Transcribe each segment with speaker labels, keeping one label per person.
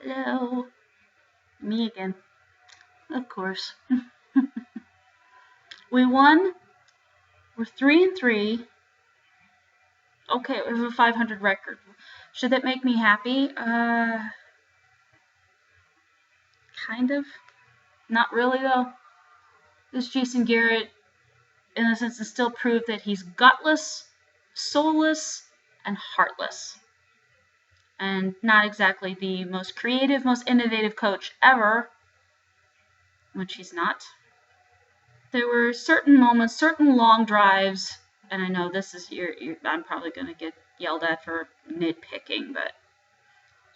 Speaker 1: Hello. Me again. Of course. We won. We're 3-3. Okay, we have a 500 record. Should that make me happy? Kind of. Not really, though. This Jason Garrett, in a sense, has still proved that he's gutless, soulless, and heartless. And not exactly the most creative, most innovative coach ever, which he's not. There were certain moments, certain long drives, and I know this is I'm probably going to get yelled at for nitpicking, but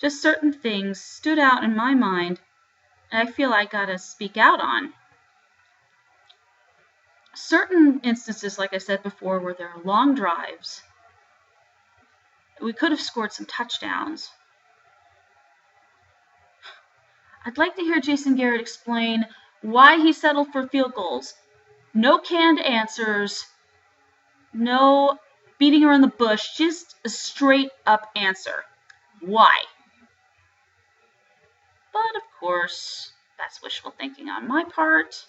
Speaker 1: just certain things stood out in my mind, and I feel I got to speak out on. Certain instances, like I said before, where there are long drives, we could have scored some touchdowns. I'd like to hear Jason Garrett explain why he settled for field goals. No canned answers, no beating around the bush, just a straight up answer. Why? But of course, that's wishful thinking on my part,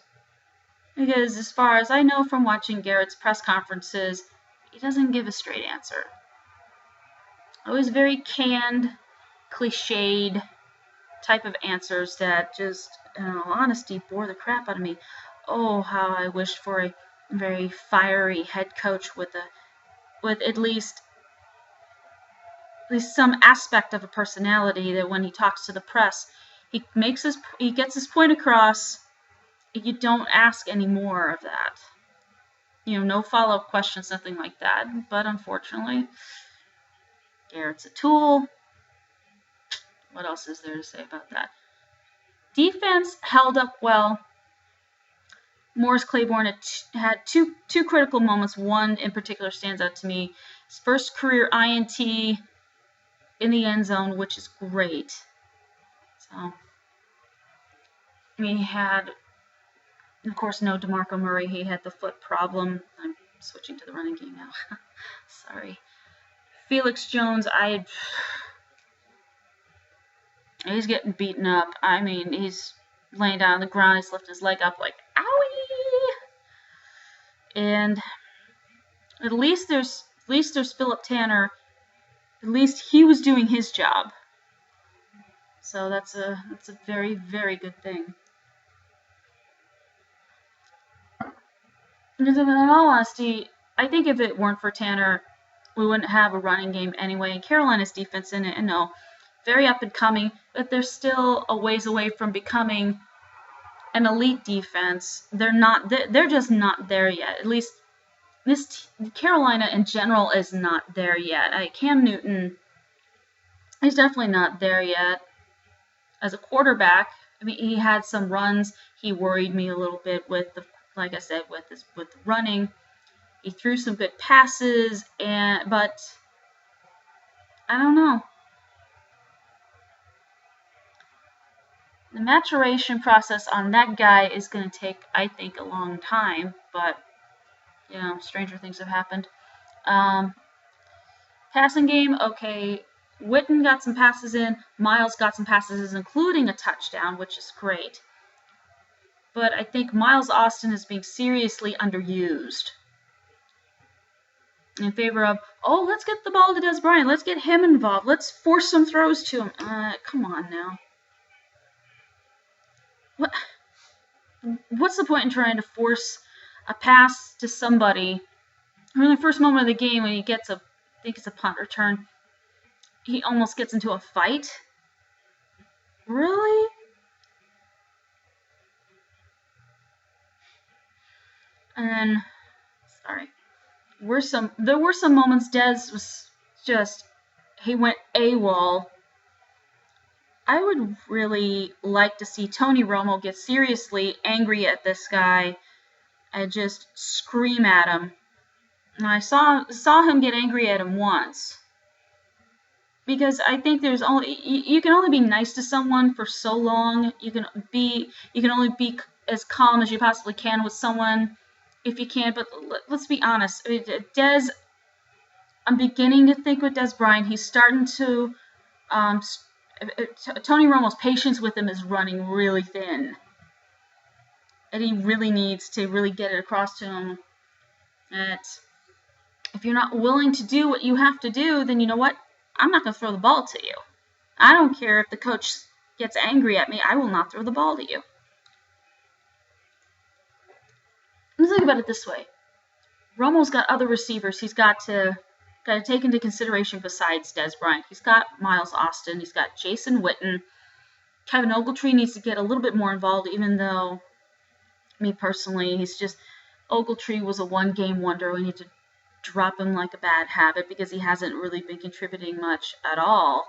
Speaker 1: because as far as I know from watching Garrett's press conferences, he doesn't give a straight answer. Always very canned, cliched type of answers that just, in all honesty, bore the crap out of me. Oh, how I wished for a very fiery head coach with at least some aspect of a personality, that when he talks to the press, he gets his point across. You don't ask any more of that. No follow-up questions, nothing like that. But unfortunately, Garrett's a tool. What else is there to say about that? Defense held up well. Morris Claiborne had two critical moments. One in particular stands out to me. His first career INT in the end zone, which is great. So he had, of course, no DeMarco Murray. He had the foot problem. I'm switching to the running game now. Sorry. Felix Jones, he's getting beaten up. I mean, he's laying down on the ground. He's lifting his leg up like, owie! And at least there's Philip Tanner. At least he was doing his job. So that's a very, very good thing. Because in all honesty, I think if it weren't for Tanner, we wouldn't have a running game anyway. And Carolina's defense in it, and no, very up and coming, but they're still a ways away from becoming an elite defense. They're just not there yet. At least Carolina in general is not there yet. Cam Newton, he's definitely not there yet. As a quarterback, I mean, he had some runs. He worried me a little bit with like I said, with the running. He threw some good passes, but I don't know. The maturation process on that guy is going to take, I think, a long time, but stranger things have happened. Passing game, okay. Witten got some passes in. Miles got some passes in, including a touchdown, which is great. But I think Miles Austin is being seriously underused in favor of, let's get the ball to Des Bryant. Let's get him involved. Let's force some throws to him. Come on now. What's the point in trying to force a pass to somebody who in the first moment of the game, when he gets I think it's a punt return, he almost gets into a fight? Really? And then, sorry, there were some moments Dez was just, he went AWOL. I would really like to see Tony Romo get seriously angry at this guy and just scream at him. And I saw him get angry at him once. Because I think you can only be nice to someone for so long. You can only be as calm as you possibly can with someone if you can. But let's be honest. I mean, Dez, I'm beginning to think with Des Bryant, he's starting to Tony Romo's patience with him is running really thin. And he really needs to really get it across to him that if you're not willing to do what you have to do, then you know what? I'm not going to throw the ball to you. I don't care if the coach gets angry at me. I will not throw the ball to you. Let's think about it this way. Romo's got other receivers he's got to take into consideration besides Des Bryant. He's got Miles Austin. He's got Jason Witten. Kevin Ogletree needs to get a little bit more involved, even though, me personally, Ogletree was a one-game wonder. We need to drop him like a bad habit because he hasn't really been contributing much at all.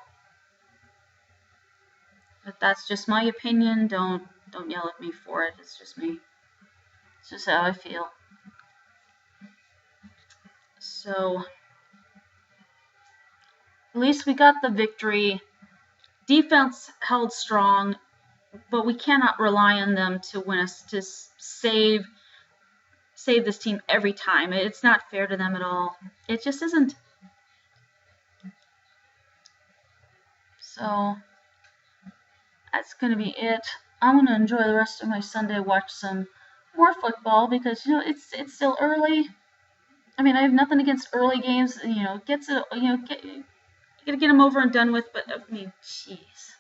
Speaker 1: But that's just my opinion. Don't yell at me for it. It's just me. It's just how I feel. So, at least we got the victory. Defense held strong, but we cannot rely on them to win us, to save this team every time. It's not fair to them at all. It just isn't. So, that's going to be it. I'm going to enjoy the rest of my Sunday, watch some more football because, it's still early. I mean, I have nothing against early games. You got to get them over and done with. But I mean, jeez,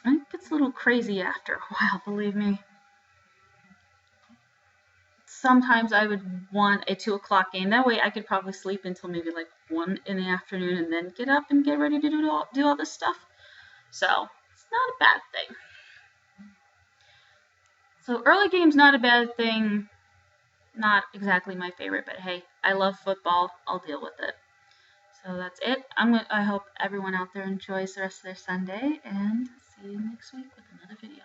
Speaker 1: it gets a little crazy after a while. Believe me. Sometimes I would want a 2:00 game. That way, I could probably sleep until maybe like 1 in the afternoon, and then get up and get ready to do all this stuff. So it's not a bad thing. So early game's not a bad thing. Not exactly my favorite, but hey, I love football. I'll deal with it. So that's it. I hope everyone out there enjoys the rest of their Sunday, and see you next week with another video.